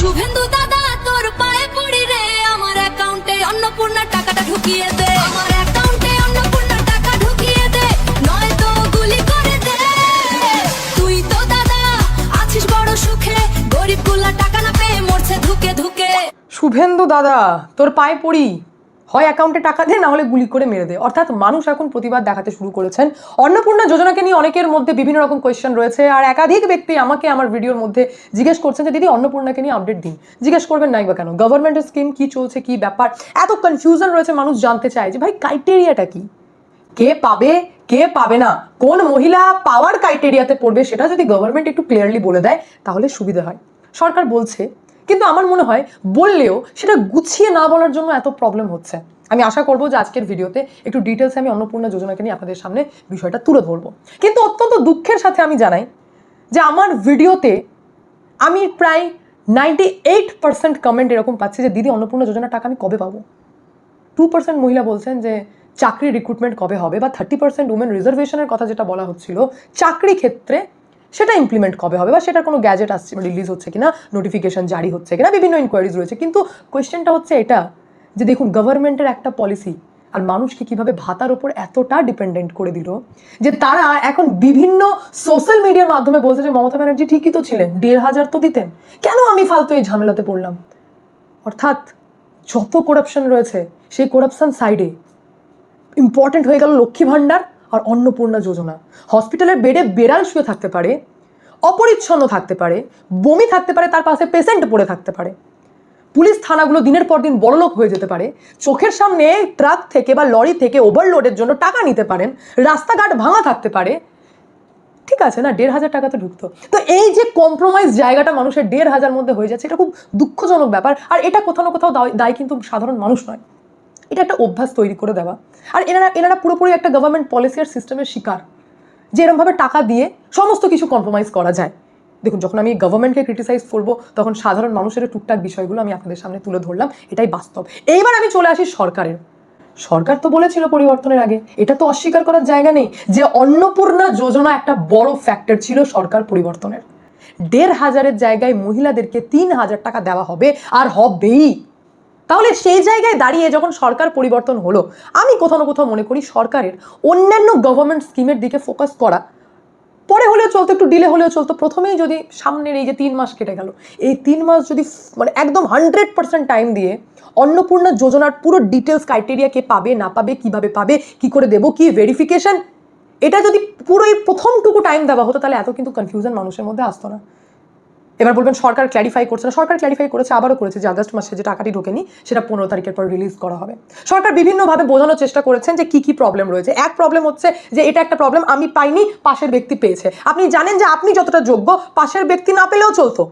শুভেন্দু দাদা তোর পায়ে পড়ি রে, আমার অ্যাকাউন্টে অন্নপূর্ণা টাকাটা ঢুকিয়ে দে, আমার অ্যাকাউন্টে অন্নপূর্ণা টাকা ঢুকিয়ে দে, নয়তো গুলি করে দে। তুই তো দাদা আছিস বড় সুখে, গরিবগুলা টাকা না পেয়ে মরছে ধুকে ধুকে। শুভেন্দু দাদা তোর পায়ে পড়ি, হয় অ্যাকাউন্টে টাকা দে, না হলে গুলি করে মেরে দে। অর্থাৎ মানুষ এখন প্রতিবাদ দেখাতে শুরু করেছেন। অন্নপূর্ণা যোজনাকে নিয়ে অনেকের মধ্যে বিভিন্ন রকম কোয়েশ্চেন রয়েছে, আর একাধিক ব্যক্তি আমাকে আমার ভিডিওর মধ্যে জিজ্ঞেস করছেন যে দিদি অন্নপূর্ণাকে নিয়ে আপডেট দিন। জিজ্ঞেস করবেন নাই বা কেন? গভর্নমেন্টের স্কিম কি চলছে, কি ব্যাপার, এত কনফিউশন রয়েছে। মানুষ জানতে চায় যে ভাই ক্রাইটেরিয়াটা কি, কে পাবে কে পাবে না, কোন মহিলা পাওয়ার ক্রাইটেরিয়াতে পড়বে, সেটা যদি গভর্নমেন্ট একটু ক্লিয়ারলি বলে দেয় তাহলে সুবিধা হয়। সরকার বলছে, কিন্তু আমার মনে হয় বললেও সেটা গুছিয়ে না বলার জন্য এত প্রবলেম হচ্ছে। আমি আশা করবো যে আজকের ভিডিওতে একটু ডিটেলসে আমি অন্নপূর্ণা যোজনাকে নিয়ে আপনাদের সামনে বিষয়টা তুলে ধরবো। কিন্তু অত্যন্ত দুঃখের সাথে আমি জানাই যে আমার ভিডিওতে আমি প্রায় 98% কমেন্ট এরকম পাচ্ছি যে দিদি অন্নপূর্ণা যোজনার টাকা আমি কবে পাবো। 2% মহিলা বলছেন যে চাকরি রিক্রুটমেন্ট কবে হবে, বা 30% উমেন রিজার্ভেশনের কথা যেটা বলা হচ্ছিল চাকরি ক্ষেত্রে, সেটা ইমপ্লিমেন্ট কবে হবে, বা সেটা কোনো গ্যাজেট আসছে রিলিজ হচ্ছে কিনা, নোটিফিকেশন জারি হচ্ছে কিনা, বিভিন্ন ইনকোয়ারিজ রয়েছে। কিন্তু কোয়েশ্চেনটা হচ্ছে এটা যে দেখুন গভর্নমেন্টের একটা পলিসি আর মানুষকে কিভাবে ভাতার ওপর এতটা ডিপেন্ডেন্ট করে দিল যে তারা এখন বিভিন্ন সোশ্যাল মিডিয়ার মাধ্যমে বলছে যে মমতা ব্যানার্জি ঠিকই তো ছিলেন, 1,500 তো দিতেন, কেন আমি ফালতু এই ঝামেলাতে পড়লাম। অর্থাৎ যত করাপশন রয়েছে সেই করাপশন সাইডে ইম্পর্টেন্ট হয়ে গেল লক্ষ্মী ভাণ্ডার আর অন্নপূর্ণা যোজনা। হসপিটালের বেডে বেড়াল শুয়ে থাকতে পারে, অপরিচ্ছন্ন থাকতে পারে, বমি থাকতে পারে, তার পাশে পেশেন্ট পড়ে থাকতে পারে, পুলিশ থানাগুলো দিনের পর দিন বড়লোক হয়ে যেতে পারে, চোখের সামনে ট্রাক থেকে বা লরি থেকে ওভারলোডের জন্য টাকা নিতে পারেন, রাস্তাঘাট ভাঙা থাকতে পারে, ঠিক আছে না, 1,500 টাকা তো ঢুকতো। তো এই যে কম্প্রোমাইজ জায়গাটা মানুষের 1,500 মধ্যে হয়ে যাচ্ছে, এটা খুব দুঃখজনক ব্যাপার। আর এটা কোথাও না কোথাও দায় কিন্তু সাধারণ মানুষ নয়, এটা একটা অভ্যাস তৈরি করে দেওয়া। আর এনারা পুরোপুরি একটা গভর্নমেন্ট পলিসি আর সিস্টেমের শিকার, যে এরমভাবে টাকা দিয়ে সমস্ত কিছু কম্প্রোমাইজ করা যায়। দেখুন যখন আমি গভর্নমেন্টকে ক্রিটিসাইজ করবো তখন সাধারণ মানুষের টুকটাক বিষয়গুলো আমি আপনাদের সামনে তুলে ধরলাম, এটাই বাস্তব। এইবার আমি চলে আসি সরকারের। সরকার তো বলেছিল পরিবর্তনের আগে, এটা তো অস্বীকার করার জায়গা নেই যে অন্নপূর্ণা যোজনা একটা বড় ফ্যাক্টর ছিল সরকার পরিবর্তনের। 1,500-এর জায়গায় মহিলাদেরকে 3,000 টাকা দেওয়া হবে, আর হবেই। তাহলে সেই জায়গায় দাঁড়িয়ে যখন সরকার পরিবর্তন হলো, আমি কোথাও না কোথাও মনে করি সরকারের অন্যান্য গভর্নমেন্ট স্কিমের দিকে ফোকাস করা, পরে হলেও চলতো, একটু ডিলে হলেও চলতো, প্রথমেই যদি সামনের এই যে 3 মাস কেটে গেল, এই 3 মাস যদি মানে একদম 100% টাইম দিয়ে অন্নপূর্ণা যোজনার পুরো ডিটেলস, ক্রাইটেরিয়া, কে পাবে না পাবে, কিভাবে পাবে, কি করে দেবো, কি ভেরিফিকেশন, এটা যদি পুরো এই প্রথমটুকু টাইম দেওয়া হতো তাহলে এত কিন্তু কনফিউশন মানুষের মধ্যে আসতো না। এবার বলবেন সরকার ক্ল্যারিফাই করছে না, সরকার ক্ল্যারিফাই করেছে, আবারও করেছে যে আগস্ট মাসে যে টাকাটি ঢোকেনি সেটা 15 তারিখের পর রিলিজ করা হবে। সরকার বিভিন্নভাবে বোঝানোর চেষ্টা করেছেন যে কি কি প্রবলেম রয়েছে। এক প্রবলেম হচ্ছে যে এটা একটা প্রবলেম, আমি পাইনি, পাশের ব্যক্তি পেয়েছে। আপনি জানেন যে আপনি যতটা যোগ্য পাশের ব্যক্তি না পেলেও চলতো।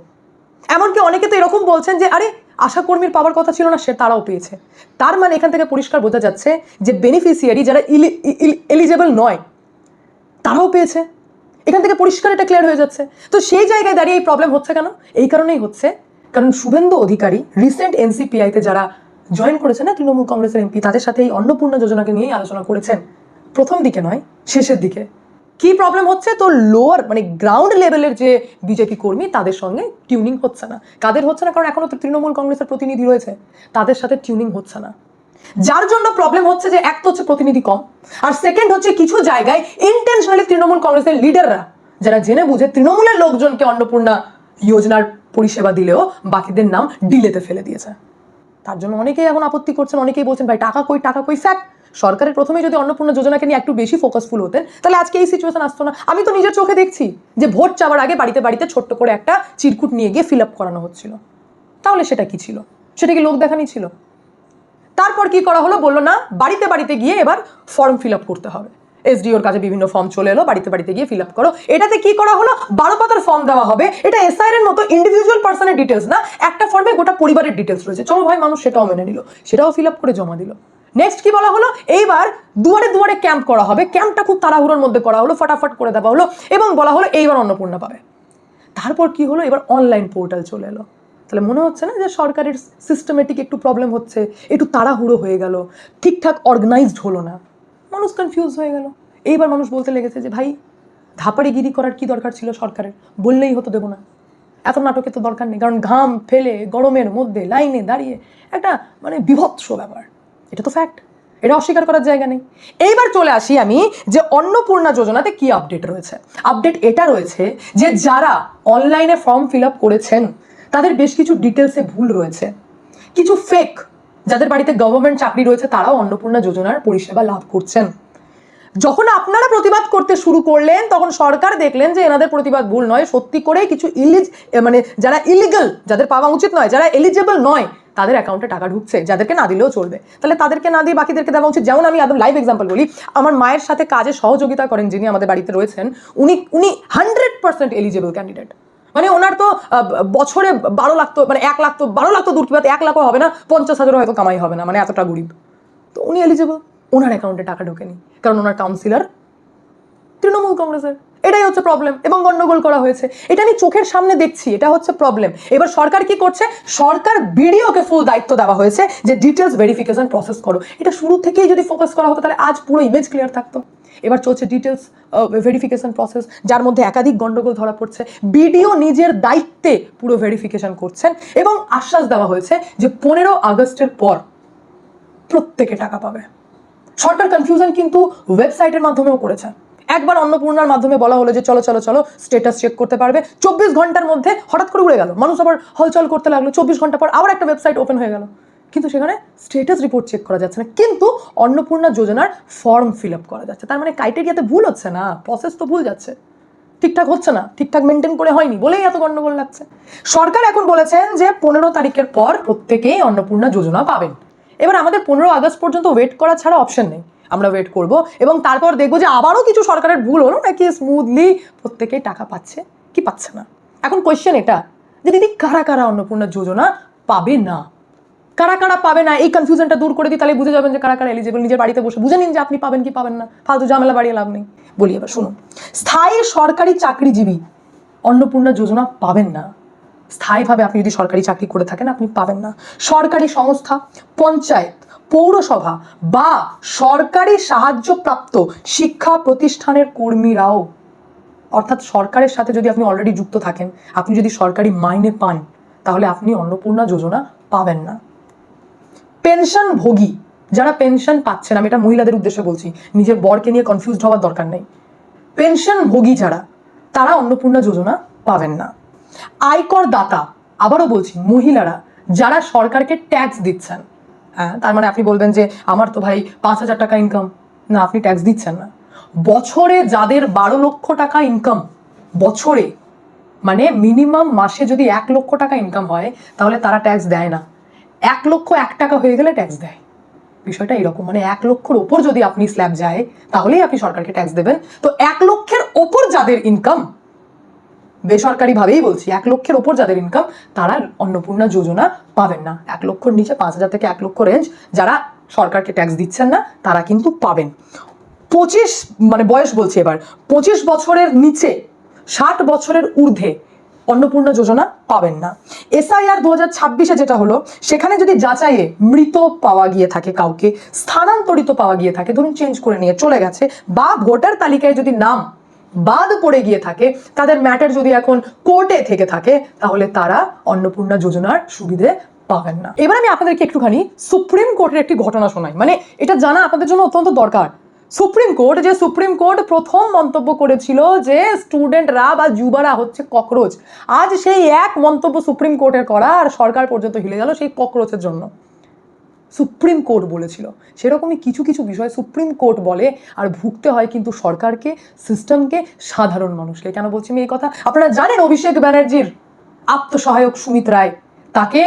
এমনকি অনেকে তো এরকম বলছেন যে আরে আশাকর্মীর পাওয়ার কথা ছিল না, সে তারাও পেয়েছে। তার মানে এখান থেকে পরিষ্কার বোঝা যাচ্ছে যে বেনিফিশিয়ারি যারা এলিজেবল নয় তারাও পেয়েছে। এখান থেকে পরিষ্কার এটা ক্লিয়ার হয়ে যাচ্ছে। তো সেই জায়গায় দাঁড়িয়ে এই প্রবলেম হচ্ছে কেন? এই কারণেই হচ্ছে কারণ শুভেন্দু অধিকারী রিসেন্ট এনসিপিআইতে যারা জয়েন করেছে না, তৃণমূল কংগ্রেসের এমপি, তাদের সাথে এই অন্নপূর্ণা যোজনাকে নিয়েই আলোচনা করেছেন, প্রথম দিকে নয় শেষের দিকে। কি প্রবলেম হচ্ছে? তো লোয়ার মানে গ্রাউন্ড লেভেলের যে বিজেপি কর্মী তাদের সঙ্গে টিউনিং হচ্ছে না। কাদের হচ্ছে না? কারণ এখনো তো তৃণমূল কংগ্রেসের প্রতিনিধি রয়েছে, তাদের সাথে টিউনিং হচ্ছে না, যার জন্য প্রবলেম হচ্ছে যে এক তো হচ্ছে প্রতিনিধি কম, আর সেকেন্ড হচ্ছে কিছু জায়গায় ইন্টেনশনালি তৃণমূল কংগ্রেসের লিডাররা যারা জেনে বুঝে তৃণমূলের লোকজনকে অন্নপূর্ণা যোজনার পরিষেবা দিলেও বাকিদের নাম ডিলেতে ফেলে দিয়েছে। তার জন্য অনেকেই এখন আপত্তি করছেন, অনেকেই বলছেন ভাই টাকা কই, টাকা কই। ফ্যাক্ট, সরকারের প্রথমে যদি অন্নপূর্ণা যোজনাকে নিয়ে একটু বেশি ফোকাসফুল হতেন তাহলে আজকে এই সিচুয়েশন আসতো না। আমি তো নিজের চোখে দেখছি যে ভোট চাওয়ার আগে বাড়িতে বাড়িতে ছোট্ট করে একটা চিরকুট নিয়ে গিয়ে ফিল আপ করানো হচ্ছিল। তাহলে সেটা কি ছিল? সেটা কি লোক দেখানি ছিল? তারপর কি করা হলো? বললো না, বাড়িতে বাড়িতে গিয়ে এবার ফর্ম ফিল আপ করতে হবে। এসডিওর কাছে বিভিন্ন ফর্ম চলে এলো, বাড়িতে বাড়িতে গিয়ে ফিল আপ করো। এটাতে কি করা হলো? 12 পাতার ফর্ম দেওয়া হবে। এটা এসআইআর এর মতো ইন্ডিভিজুয়াল পার্সনের ডিটেলস না, একটা ফর্মে গোটা পরিবারের ডিটেলস রয়েছে। চলো ভাই, মানুষ সেটাও মেনে নিল, সেটাও ফিল আপ করে জমা দিল। নেক্সট কি বলা হলো? এইবার দুয়ারে দুয়ারে ক্যাম্প করা হবে। ক্যাম্পটা খুব তাড়াহুড়োর মধ্যে করা হলো, ফটাফট করে দেওয়া হলো, এবং বলা হলো এইবার অন্নপূর্ণা পাবে। তারপর কি হলো? এবার অনলাইন পোর্টাল চলে এলো। তাহলে মনে হচ্ছে না যে সরকারের সিস্টেমেটিক একটু প্রবলেম হচ্ছে, একটু তাড়াহুড়ো হয়ে গেল, ঠিকঠাক অর্গানাইজড হলো না, মানুষ কনফিউজ হয়ে গেল। এইবার মানুষ বলতে লেগেছে যে ভাই ধাপাড়িগিরি করার কি দরকার ছিল সরকারের? বললেই হতো দেবো না। এত নাটকের তো দরকার নেই, কারণ ঘাম ফেলে গরমের মধ্যে লাইনে দাঁড়িয়ে একটা মানে বিভৎস ব্যাপার, এটা তো ফ্যাক্ট, এটা অস্বীকার করার জায়গা নেই। এইবার চলে আসি আমি যে অন্নপূর্ণা যোজনাতে কি আপডেট রয়েছে। আপডেট এটা রয়েছে যে যারা অনলাইনে ফর্ম ফিল আপ করেছেন তাদের বেশ কিছু ডিটেলসে ভুল রয়েছে, কিছু ফেক, যাদের বাড়িতে গভর্নমেন্ট চাকরি রয়েছে তারাও অন্নপূর্ণা যোজনার পরিষেবা লাভ করছেন। যখন আপনারা প্রতিবাদ করতে শুরু করলেন তখন সরকার দেখলেন যে এনাদের প্রতিবাদ ভুল নয়, সত্যি করে কিছু মানে যারা ইলিগাল, যাদের পাওয়া উচিত নয়, যারা এলিজেবল নয়, তাদের অ্যাকাউন্টে টাকা ঢুকছে, যাদেরকে না দিলেও চলবে, তাহলে তাদেরকে না দিয়ে বাকিদেরকে দেওয়া উচিত। যেমন আমি একদম লাইভ এক্সাম্পল বলি, আমার মায়ের সাথে কাজে সহযোগিতা করেন যিনি আমাদের বাড়িতে রয়েছেন, উনি 100% এলিজেবল ক্যান্ডিডেট। মানে ওনার তো বছরে 12 লাখ, তো মানে 1 লাখ, তো 12 লাখ তো দূর কি 1 লাখও হবে না, 50,000 হয়তো কামাই হবে না, মানে এতটা গরিব, তো উনি এলিজেবল, ওনার অ্যাকাউন্টে টাকা ঢোকেনি, কারণ ওনার কাউন্সিলর তৃণমূল কংগ্রেসের। এটাই হচ্ছে প্রবলেম, এবং গন্ডগোল করা হয়েছে, এটা আমি চোখের সামনে দেখছি, এটা হচ্ছে প্রবলেম। এবার সরকার কি করছে, সরকার বিডিওকে ফুল দায়িত্ব দেওয়া হয়েছে যে ডিটেলস ভেরিফিকেশন প্রসেস করো। এটা শুরু থেকেই যদি ফোকাস করা হতো তাহলে আজ পুরো ইমেজ ক্লিয়ার থাকতো। এবার চলছে ডিটেলস ভেরিফিকেশন প্রসেস, যার মধ্যে একাধিক গন্ডগোল ধরা পড়ছে। বিডিও নিজের দায়িত্বে পুরো ভেরিফিকেশন করছেন এবং আশ্বাস দেওয়া হয়েছে যে 15 আগস্টের পর প্রত্যেকে টাকা পাবে। সরকার কনফিউশন কিন্তু ওয়েবসাইটের মাধ্যমেও করেছে। একবার অন্নপূর্ণার মাধ্যমে বলা হলো যে চলো চলো চলো স্ট্যাটাস চেক করতে পারবে, 24 ঘন্টার মধ্যে হঠাৎ করে উড়ে গেল, মানুষ আবার হলচল করতে লাগলো, 24 ঘন্টা পর আবার একটা ওয়েবসাইট ওপেন হয়ে গেল, কিন্তু সেখানে স্ট্যাটাস রিপোর্ট চেক করা যাচ্ছে না, কিন্তু অন্নপূর্ণা যোজনার ফর্ম ফিল আপ করা যাচ্ছে। তার মানে ক্রাইটেরিয়াতে ভুল হচ্ছে না, প্রসেস তো ভুল যাচ্ছে, ঠিকঠাক হচ্ছে না, ঠিকঠাক মেনটেন করে হয়নি বলেই এত গন্ডগোল লাগছে। সরকার এখন বলেছেন যে 15 তারিখের পর প্রত্যেকেই অন্নপূর্ণা যোজনা পাবেন। এবার আমাদের 15 আগস্ট পর্যন্ত ওয়েট করা ছাড়া অপশন নেই, আমরা ওয়েট করব এবং তারপর দেখবো যে আবারও কিছু সরকারের ভুল হলো নাকি স্মুথলি প্রত্যেকেই টাকা পাচ্ছে কি পাচ্ছে না। এখন কোয়েশ্চেন এটা যে দিদি কারা কারা অন্নপূর্ণা যোজনা পাবে না, কারা কারা পাবে না, এই কনফিউশনটা দূর করে দিই, তাহলে বুঝে যাবেন যে কারা কারা এলিজিবল। নিজের বাড়িতে বসে বুঝে নিন যে আপনি পাবেন কি পাবেন না, ফালতু ঝামেলা বাড়িয়ে লাভ নেই। বলি এবার শুনুন, স্থায়ী সরকারি চাকরিজীবী অন্নপূর্ণা যোজনা পাবেন না। স্থায়ীভাবে আপনি যদি সরকারি চাকরি করে থাকেন আপনি পাবেন না। সরকারি সংস্থা, পঞ্চায়েত, পৌরসভা বা সরকারি সাহায্যপ্রাপ্ত শিক্ষা প্রতিষ্ঠানের কর্মীরাও, অর্থাৎ সরকারের সাথে যদি আপনি অলরেডি যুক্ত থাকেন, আপনি যদি সরকারি মাইনে পান, তাহলে আপনি অন্নপূর্ণা যোজনা পাবেন না। পেনশন ভোগী, যারা পেনশন পাচ্ছেন, আমি এটা মহিলাদের উদ্দেশ্যে বলছি, নিজের বরকে নিয়ে কনফিউজড হওয়ার দরকার নেই, পেনশন ভোগী যারা, তারা অন্নপূর্ণা যোজনা পাবেন না। আয়কর দাতা, আবারও বলছি মহিলারা যারা সরকারকে ট্যাক্স দিচ্ছেন, হ্যাঁ, তার মানে আপনি বলবেন যে আমার তো ভাই 5,000 টাকা ইনকাম, না আপনি ট্যাক্স দিচ্ছেন না। বছরে যাদের 12 লক্ষ টাকা ইনকাম, বছরে মানে মিনিমাম মাসে যদি 1 লক্ষ টাকা ইনকাম হয় তাহলে তারা ট্যাক্স দেয় না, 1 লক্ষ 1 টাকা হয়ে গেলে ট্যাক্স দেয়। বিষয়টা এরকম, মানে 1 লক্ষর ওপর যদি আপনি স্ল্যাব যায় তাহলেই আপনি সরকারকে ট্যাক্স দেবেন। তো 1 লক্ষের ওপর যাদের ইনকাম, বেসরকারিভাবেই বলছি, 1 লক্ষের ওপর যাদের ইনকাম তারা অন্নপূর্ণা যোজনা পাবেন না। 1 লক্ষর নিচে 5,000 থেকে 1 লক্ষ রেঞ্জ যারা সরকারকে ট্যাক্স দিচ্ছেন না তারা কিন্তু পাবেন। 25 মানে বয়স বলছি এবার, 25 বছরের নিচে 60 বছরের ঊর্ধ্বে অন্নপূর্ণা যোজনা পাবেন না। SIR 2026-এ যেটা হলো, সেখানে যদি যাচাইয়ে মৃত পাওয়া গিয়ে থাকে, কাউকে স্থানান্তরিত পাওয়া গিয়ে থাকে, ধরুন চেঞ্জ করে নিয়ে চলে গেছে, বা ভোটার তালিকায় যদি নাম বাদ পড়ে গিয়ে থাকে, তাদের ম্যাটার যদি এখন কোর্টে থেকে থাকে, তাহলে তারা অন্নপূর্ণা যোজনার সুবিধে পাবেন না। এবার আমি আপনাদেরকে একটুখানি সুপ্রিম কোর্টের একটি ঘটনা শোনাই, মানে এটা জানা আপনাদের জন্য অত্যন্ত দরকার। সুপ্রিম কোর্ট প্রথম মন্তব্য করেছিল যে স্টুডেন্টরা বা যুবারা হচ্ছে ককরোচ, আজ সেই এক মন্তব্য সুপ্রিম কোর্টের করা আর সরকার পর্যন্ত হিলে গেল সেই ককরোচের জন্য। সুপ্রিম কোর্ট বলেছিল, সেরকমই কিছু কিছু বিষয় সুপ্রিম কোর্ট বলে আর ভুগতে হয় কিন্তু সরকারকে, সিস্টেমকে, সাধারণ মানুষকে। কেন বলছি আমি এই কথা? আপনারা জানেন অভিষেক ব্যানার্জির আত্মসহায়ক সুমিত রায়, তাকে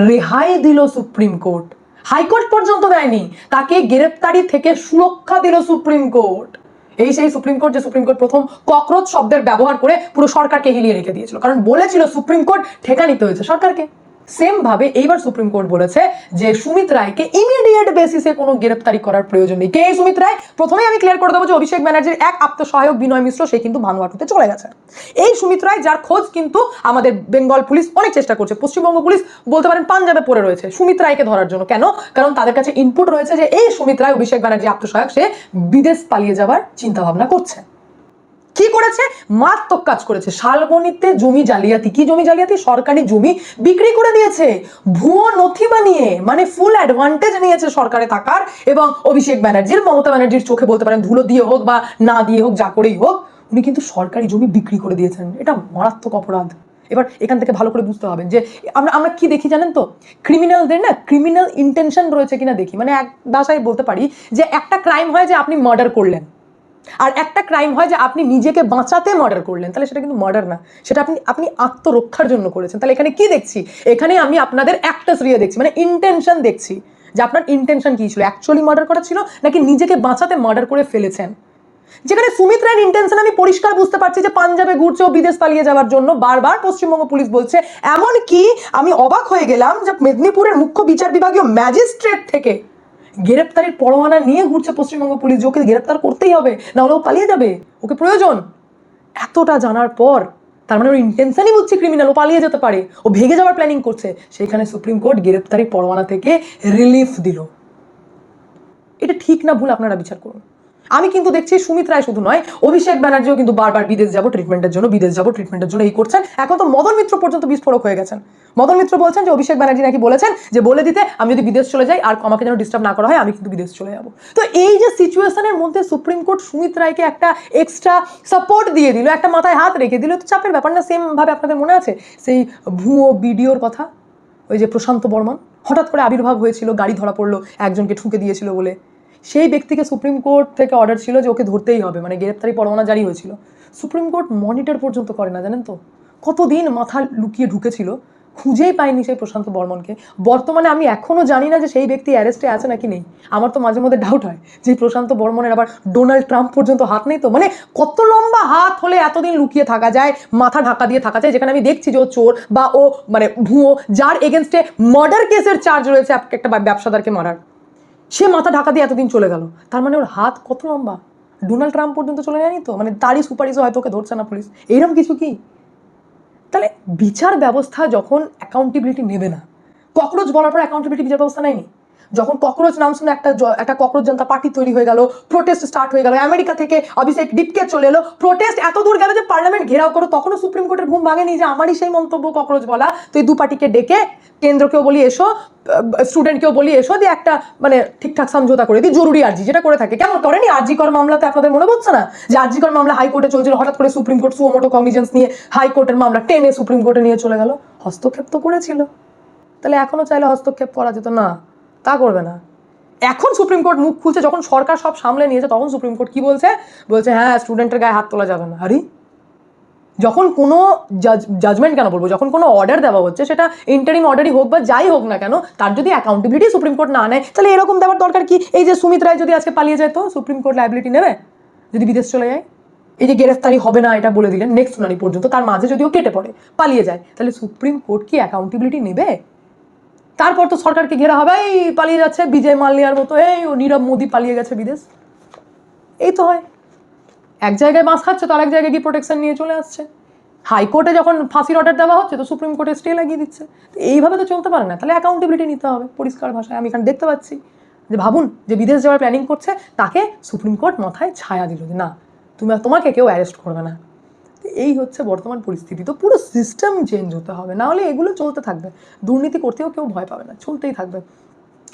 রেহাই দিল সুপ্রিম কোর্ট, হাইকোর্ট পর্যন্ত দেয়নি, তাকে গ্রেপ্তারি থেকে সুরক্ষা দিল সুপ্রিম কোর্ট। এই সেই সুপ্রিম কোর্ট যে সুপ্রিম কোর্ট প্রথম ককরোচ শব্দের ব্যবহার করে পুরো সরকারকে হিলিয়ে রেখে দিয়েছিল, কারণ বলেছিল সুপ্রিম কোর্ট ঠেকা নিতে হয়েছে সরকারকে। সেম ভাবে এইবার সুপ্রিম কোর্ট বলেছে যে সুমিত রায়কে ইমিডিয়েট বেসিসে কোনো গ্রেপ্তারি করার প্রয়োজন নেই। কে এই সুমিত রায়? প্রথমেই আমি ক্লিয়ার করে দেবো যে অভিষেক ব্যানার্জির এক আত্মসহায়ক বিনয় মিশ্র, সে কিন্তু ভানুয়াটুতে চলে গেছে। এই সুমিত রায়, যার খোঁজ কিন্তু আমাদের বেঙ্গল পুলিশ অনেক চেষ্টা করছে, পশ্চিমবঙ্গ পুলিশ বলতে পারেন পাঞ্জাবে পড়ে রয়েছে সুমিত রায়কে ধরার জন্য। কেন? কারণ তাদের কাছে ইনপুট রয়েছে যে এই সুমিত রায়, অভিষেক ব্যানার্জি আত্মসহায়ক, সে বিদেশ পালিয়ে যাবার চিন্তা ভাবনা করছে। কি করেছে? মারাত্মক কাজ করেছে। শালবনীতে জমি জালিয়াতি, কি জমি জালিয়াতি? সরকারি জমি বিক্রি করে দিয়েছে ভুয়ো নথি বানিয়ে, মানে ফুল অ্যাডভান্টেজ নিয়েছে সরকারে থাকার। এবং অভিষেক ব্যানার্জির, মমতা ব্যানার্জির চোখে বলতে পারেন ধুলো দিয়ে হোক বা না দিয়ে হোক, যা করেই হোক, উনি কিন্তু সরকারি জমি বিক্রি করে দিয়েছেন। এটা মারাত্মক অপরাধ। এবার এখান থেকে ভালো করে বুঝতে হবে যে আমরা কি দেখি জানেন তো, ক্রিমিনালদের না ক্রিমিনাল ইন্টেনশন রয়েছে কিনা দেখি। মানে এক ভাষায় বলতে পারি যে একটা ক্রাইম হয় যে আপনি মার্ডার করলেন, আর একটা ক্রাইম হয় যে আপনি নিজেকে বাঁচাতে মার্ডার করলেন। তাহলে সেটা কিন্তু মার্ডার না, সেটা আপনি আত্মরক্ষার জন্য করেছেন। তাহলে এখানে কি দেখছি? এখানে আমি আপনাদের অ্যাক্টাস রিয়ে দেখছি, মানে ইন্টেনশন দেখছি যে আপনার ইন্টেনশন কি ছিল, অ্যাকচুয়ালি মার্ডার করা ছিল নাকি নিজেকে বাঁচাতে মার্ডার করে ফেলেছেন। যেখানে সুমিত রায়ের ইন্টেনশন আমি পরিষ্কার বুঝতে পারছি যে পাঞ্জাবে ঘুরছে ও বিদেশ পালিয়ে যাওয়ার জন্য, বারবার পশ্চিমবঙ্গ পুলিশ বলছে। এমন কি আমি অবাক হয়ে গেলাম যে মেদিনীপুরের মুখ্য বিচার বিভাগীয় ম্যাজিস্ট্রেট থেকে গ্রেপ্তারের পরোয়ানা নিয়ে ঘুরছে পশ্চিমবঙ্গ পুলিশ, ওকে গ্রেপ্তার করতেই হবে, না হলে ও পালিয়ে যাবে, ওকে প্রয়োজন। এতটা জানার পর তার মানে ওর ইন্টেনশনই বুঝছি ক্রিমিনাল, ও পালিয়ে যেতে পারে, ও ভেগে যাওয়ার প্ল্যানিং করছে। সেইখানে সুপ্রিম কোর্ট গ্রেপ্তারি পরোয়ানা থেকে রিলিফ দিল। এটা ঠিক না ভুল আপনারা বিচার করুন। আমি কিন্তু দেখছি সুমিত রায় শুধু নয়, অভিষেক ব্যানার্জিও কিন্তু বারবার বিদেশ যাবো ট্রিটমেন্টের জন্য এই করছেন। এখন তো মদন মিত্র পর্যন্ত বিস্ফোরক হয়ে গেছেন। মদন মিত্র বলছেন যে অভিষেক ব্যানার্জি নাকি বলেছেন যে বলে দিতে আমি যদি বিদেশ চলে যাই আর আমাকে যেন ডিস্টার্ব না করা হয়, আমি কিন্তু বিদেশ চলে যাবো। তো এই যে সিচুয়েশনের মধ্যে সুপ্রিম কোর্ট সুমিত রায়কে একটা এক্সট্রা সাপোর্ট দিয়ে দিল, একটা মাথায় হাত রেখে দিল, তো চাপের ব্যাপার না? সেম ভাবে আপনাদের মনে আছে সেই ভুয়ো ভিডিওর কথা, ওই যে প্রশান্ত বর্মন হঠাৎ করে আবির্ভাব হয়েছিল, গাড়ি ধরা পড়লো একজনকে ঠুকে দিয়েছিল বলে, সেই ব্যক্তিকে সুপ্রিম কোর্ট থেকে অর্ডার ছিল যে ওকে ধরতেই হবে, মানে গ্রেপ্তারি পরোয়ানা জারি হয়েছিল। সুপ্রিম কোর্ট মনিটর পর্যন্ত করে না, জানেন তো? কতদিন মাথা লুকিয়ে ঢুকেছিল, খুঁজেই পায়নি সেই প্রশান্ত বর্মনকে। বর্তমানে আমি এখনো জানি না যে সেই ব্যক্তি অ্যারেস্টে আছে নাকি নেই। আমার তো মাঝে মধ্যে ডাউট হয় যে প্রশান্ত বর্মনের আবার ডোনাল্ড ট্রাম্প পর্যন্ত হাত নেই তো। মানে কত লম্বা হাত হলে এতদিন লুকিয়ে থাকা যায়, মাথা ঢাকা দিয়ে থাকা যায়, যেখানে আমি দেখছি যে ও চোর বা ও মানে ভুয়ো, যার এগেনস্টে মার্ডার কেসের চার্জ রয়েছে একটা ব্যবসাদারকে মারার, সে মাথা ঢাকা দিয়ে এতদিন চলে গেল। তার মানে ওর হাত কত লম্বা, ডোনাল্ড ট্রাম্প পর্যন্ত চলে যায়নি তো? মানে তারই সুপারিশও হয়তো ওকে ধরছে না পুলিশ, এইরকম কিছু কি? তাহলে বিচার ব্যবস্থা যখন অ্যাকাউন্টেবিলিটি নেবে না, ককরোচ বলার পর অ্যাকাউন্টেবিলিটি বিচার ব্যবস্থা নেয়নি। যখন ককরোচ নাম শুনে একটা ককরোচ জনতা পার্টি তৈরি হয়ে গেল, প্রোটেস্ট স্টার্ট হয়ে গেল, আমেরিকা থেকে অভিষেক ডিপকে চলে এলো, প্রোটেস্ট এত দূর গেল যে পার্লামেন্ট ঘেরাও করো, তখনও সুপ্রিম কোর্টের ঘুম ভাঙেনি যে আমারই সেই মন্তব্য ককরোচ বলা। তো এই দু পার্টিকে ডেকে কেন্দ্রকেও বলি এসো, স্টুডেন্টকেও বলি এসো, দিয়ে একটা মানে ঠিকঠাক সমঝোতা করে দিই, জরুরি আর্জি যেটা করে থাকে। কেমন করেনি আরজিকর মামলাতে? আপনাদের মনে পড়ছে না যে আরজিকর মামলা হাইকোর্টে চলছিল, হঠাৎ করে সুপ্রিম কোর্ট সুমোটো কগনিজেন্স নিয়ে হাইকোর্টের মামলা টেনে সুপ্রিম কোর্টে নিয়ে চলে গেল? হস্তক্ষেপ তো করেছিল। তাহলে এখনো চাইলে হস্তক্ষেপ করা যেত না? তা করবে না। এখন সুপ্রিম কোর্ট মুখ খুলছে, যখন সরকার সব সামলে নিয়েছে তখন সুপ্রিম কোর্ট কি বলছে? বলছে হ্যাঁ স্টুডেন্টের গায়ে হাত তোলা যাবে না। আরে যখন কোনো জাজমেন্ট কেন বলবো, যখন কোনো অর্ডার দেওয়া হচ্ছে, সেটা ইন্টারিম অর্ডারই হোক বা যাই হোক না কেন, তার যদি অ্যাকাউন্টেবিলিটি সুপ্রিম কোর্ট না নেয়, তাহলে এরকম দেওয়ার দরকার কি? এই যে সুমিত রায় যদি আজকে পালিয়ে যায়, তো সুপ্রিম কোর্ট লায়াবিলিটি নেবে? যদি বিদেশ চলে যায়, এই যে গ্রেফতারি হবে না এটা বলে দিলেন নেক্সট শুনানি পর্যন্ত, তার মাঝে যদিও কেটে পড়ে পালিয়ে যায়, তাহলে সুপ্রিম কোর্ট কি অ্যাকাউন্টেবিলিটি নেবে? তারপর তো সরকারকে ঘেরা হবে, এই পালিয়ে যাচ্ছে বিজয় মাল্যার মতো, এই ও নীরব মোদি পালিয়ে গেছে বিদেশ। এই তো হয়, এক জায়গায় বাঁশ খাচ্ছে তো আরেক জায়গায় গিয়ে প্রোটেকশন নিয়ে চলে আসছে। হাইকোর্টে যখন ফাঁসির অর্ডার দেওয়া হচ্ছে তো সুপ্রিম কোর্টে স্টে লাগিয়ে দিচ্ছে। তো এইভাবে তো চলতে পারে না। তাহলে অ্যাকাউন্টেবিলিটি নিতে হবে পরিষ্কার ভাষায়। আমি এখানে দেখতে পাচ্ছি যে ভাবুন, যে বিদেশ যাওয়ার প্ল্যানিং করছে তাকে সুপ্রিম কোর্ট মাথায় ছায়া দিল যে না, তোমাকে কেউ অ্যারেস্ট করবে না। এই হচ্ছে বর্তমান পরিস্থিতি। তো পুরো সিস্টেম চেঞ্জ হতে হবে, না হলে এগুলো চলতে থাকবে। দুর্নীতি করতেও কেউ ভয় পাবে না, চলতেই থাকবে।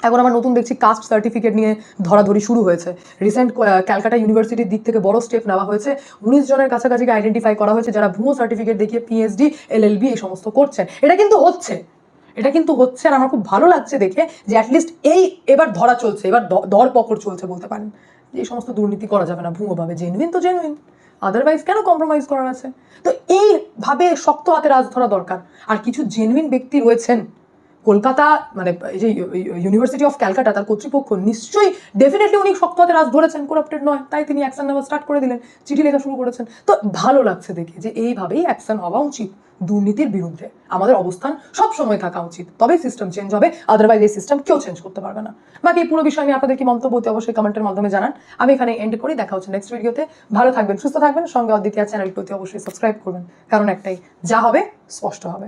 এখন আমার নতুন দেখছি কাস্ট সার্টিফিকেট নিয়ে ধরাধরি শুরু হয়েছে। রিসেন্ট ক্যালকাটা ইউনিভার্সিটির দিক থেকে বড় স্টেপ নেওয়া হয়েছে। 19 জনের কাছাকাছি আইডেন্টিফাই করা হয়েছে যারা ভুয়ো সার্টিফিকেট দেখিয়ে পিএইচডি, এলএলবি এই সমস্ত করছেন। এটা কিন্তু হচ্ছে আর আমার খুব ভালো লাগছে দেখে যে অ্যাটলিস্ট এবার ধরা চলছে, এবার ধরপকড় চলছে বলতে পারেন, যে এই সমস্ত দুর্নীতি করা যাবে না ভুয়োভাবে। জেনুইন তো জেনুইন, আদারওয়াইজ কেন কম্প্রোমাইজ করার আছে? তো এইভাবে শক্ত হাতে রাজ ধরা দরকার। আর কিছু জেনুইন ব্যক্তি রয়েছেন কলকাতা, মানে এই যে ইউনিভার্সিটি অফ ক্যালকাটা, তার কর্তৃপক্ষ নিশ্চয়ই ডেফিনেটলি উনি শক্ত হাতে রাজ ধরেছেন, করাপ্টেড নয়, তাই তিনি অ্যাকশন নেওয়া স্টার্ট করে দিলেন, চিঠি লেখা শুরু করেছেন। তো ভালো লাগছে দেখে যে এইভাবেই অ্যাকশন হওয়া উচিত দুর্নীতির বিরুদ্ধে। আমাদের অবস্থান সব সময় থাকা উচিত, তবেই সিস্টেম চেঞ্জ হবে, আদারওয়াইজ এই সিস্টেম কেউ চেঞ্জ করতে পারবে না। বাকি এই পুরো বিষয় নিয়ে আপনাদের কি মন্তব্য অবশ্যই কমেন্টের মাধ্যমে জানান। আমি এখানে এন্ড করি, দেখা হচ্ছে নেক্সট ভিডিওতে। ভালো থাকবেন, সুস্থ থাকবেন, সঙ্গে অদ্বিতীয় চ্যানেলটি অবশ্যই সাবস্ক্রাইব করবেন, কারণ একটাই, যা হবে স্পষ্ট হবে।